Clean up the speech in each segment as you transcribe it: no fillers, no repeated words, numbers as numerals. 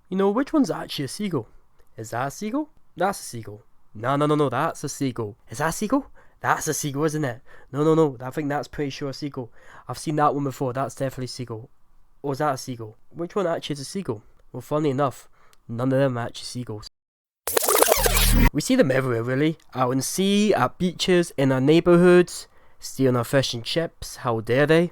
You know, which one's actually a seagull? Is that a seagull? That's a seagull. No, that's a seagull. Is that a seagull? That's a seagull, isn't it? No, I think that's pretty sure a seagull. I've seen that one before, that's definitely a seagull. Or is that a seagull? Which one actually is a seagull? Well, funny enough, none of them are actually seagulls. We see them everywhere, really. Out in sea, at beaches, in our neighbourhoods, stealing our fish and chips. How dare they?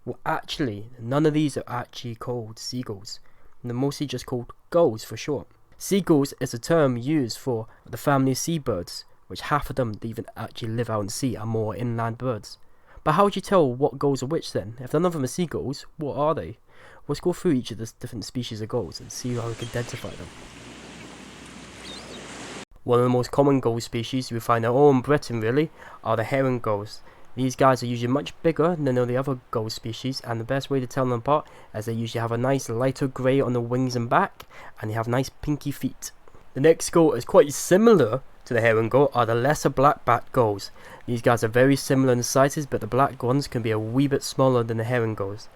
Well, actually, none of these are actually called seagulls. They're mostly just called gulls for short. Seagulls is a term used for the family of seabirds, which half of them that even actually live out in sea are more inland birds. But how would you tell what gulls are which then? If none of them are seagulls, what are they? Let's go through each of the different species of gulls and see how we can identify them. One of the most common gull species we find all in Britain really are the herring gulls. These guys are usually much bigger than all the other gull species, and the best way to tell them apart is they usually have a nice lighter grey on the wings and back, and they have nice pinky feet. The next gull is quite similar to the herring gull are the lesser black-backed gulls. These guys are very similar in sizes, but the black ones can be a wee bit smaller than the herring gulls.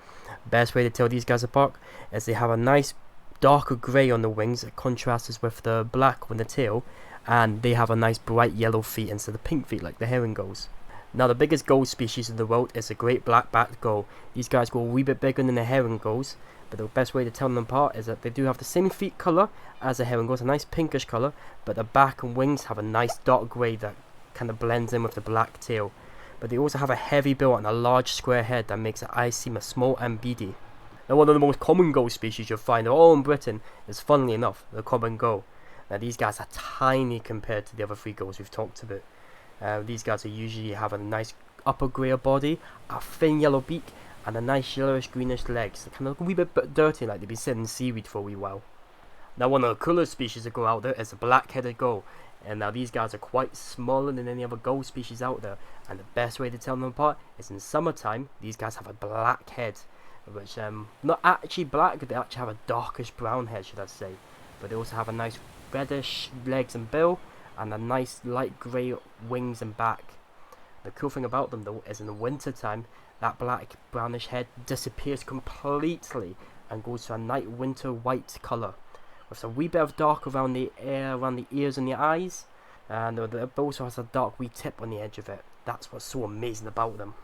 Best way to tell these guys apart is they have a nice darker grey on the wings that contrasts with the black on the tail, and they have a nice bright yellow feet instead of pink feet like the herring gulls. Now the biggest gull species in the world is the great black-backed gull. These guys go a wee bit bigger than the herring gulls, but the best way to tell them apart is that they do have the same feet colour as the herring gulls, a nice pinkish colour, but the back and wings have a nice dark grey that kind of blends in with the black tail. But they also have a heavy bill and a large square head that makes their eyes seem small and beady. Now one of the most common gull species you'll find all in Britain is, funnily enough, the common gull. Now these guys are tiny compared to the other three gulls we've talked about. These guys usually have a nice upper grey body, a thin yellow beak, and a nice yellowish greenish legs. They kind of look a wee bit dirty, like they've been sitting in seaweed for a wee while. Now one of the coolest species that go out there is the black-headed gull. And now these guys are quite smaller than any other gull species out there. And the best way to tell them apart is in summertime, these guys have a black head. Which, not actually black, they actually have a darkish brown head, should I say. But they also have a nice reddish legs and bill, and a nice light grey wings and back. The cool thing about them though is in the winter time, that black brownish head disappears completely and goes to a night winter white colour, with a wee bit of dark around the ears and the eyes, and it also has a dark wee tip on the edge of it. That's what's so amazing about them.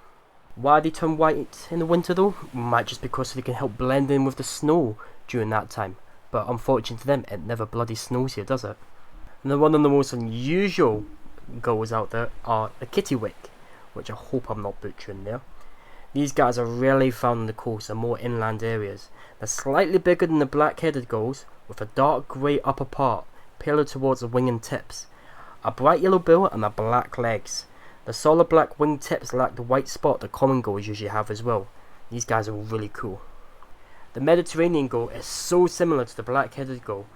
Why they turn white in the winter though? Might just because they can help blend in with the snow during that time. But unfortunately to them, it never bloody snows here, does it? And then one of the most unusual gulls out there are the kittiwake, which I hope I'm not butchering there. These guys are rarely found on the coast and more inland areas. They're slightly bigger than the black-headed gulls, with a dark grey upper part, paler towards the wing and tips, a bright yellow bill and a black legs. The solid black wing tips lack the white spot that common gulls usually have as well. These guys are really cool. The Mediterranean gull is so similar to the black-headed gull.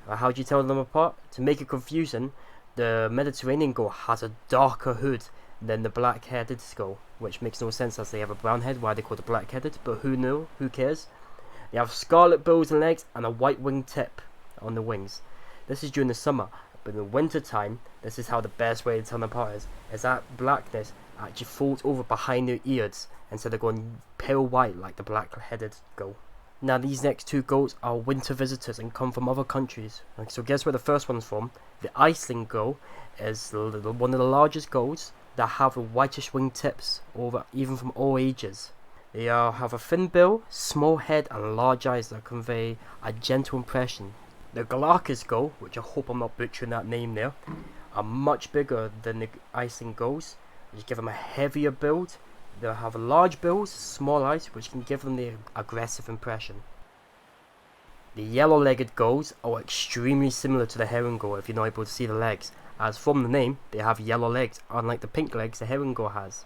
How do you tell them apart? To make it confusing, the Mediterranean gull has a darker hood than the black-headed gull, which makes no sense as they have a brown head, why they call it black-headed, but who cares? They have scarlet bills and legs and a white wing tip on the wings. This is during the summer, but in the winter time, this is how the best way to tell them apart is that blackness actually folds over behind their ears instead of going pale white like the black-headed gull. Now these next two gulls are winter visitors and come from other countries. So guess where the first one's from? The Iceland gull is one of the largest gulls that have whitish wing tips, even from all ages. They have a thin bill, small head and large eyes that convey a gentle impression. The Galapagos gull, which I hope I'm not butchering that name there, are much bigger than the Iceland gulls, which give them a heavier build. They have large bills, small eyes, which can give them the aggressive impression. The yellow-legged gulls are extremely similar to the herring gull if you're not able to see the legs, as from the name, they have yellow legs, unlike the pink legs the herring gull has.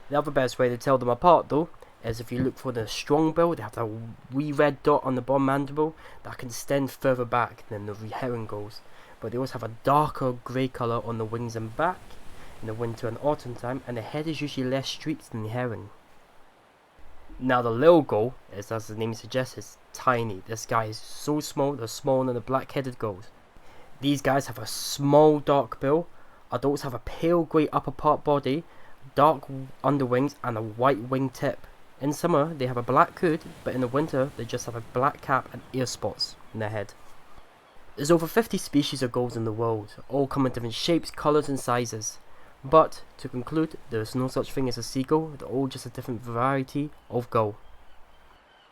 The other best way to tell them apart though, is if you look for the strong bill, they have that wee red dot on the bottom mandible that can extend further back than the herring gulls, but they also have a darker grey colour on the wings and back in the winter and autumn time, and the head is usually less streaked than the herring. Now the little gull, as the name suggests, is tiny. This guy is so small, they're smaller than the black-headed gulls. These guys have a small dark bill, adults have a pale grey upper part body, dark underwings and a white wing tip. In summer they have a black hood, but in the winter they just have a black cap and ear spots. in their head. There's over 50 species of gulls in the world, all come in different shapes, colours and sizes. But, to conclude, there is no such thing as a seagull, they're all just a different variety of gull.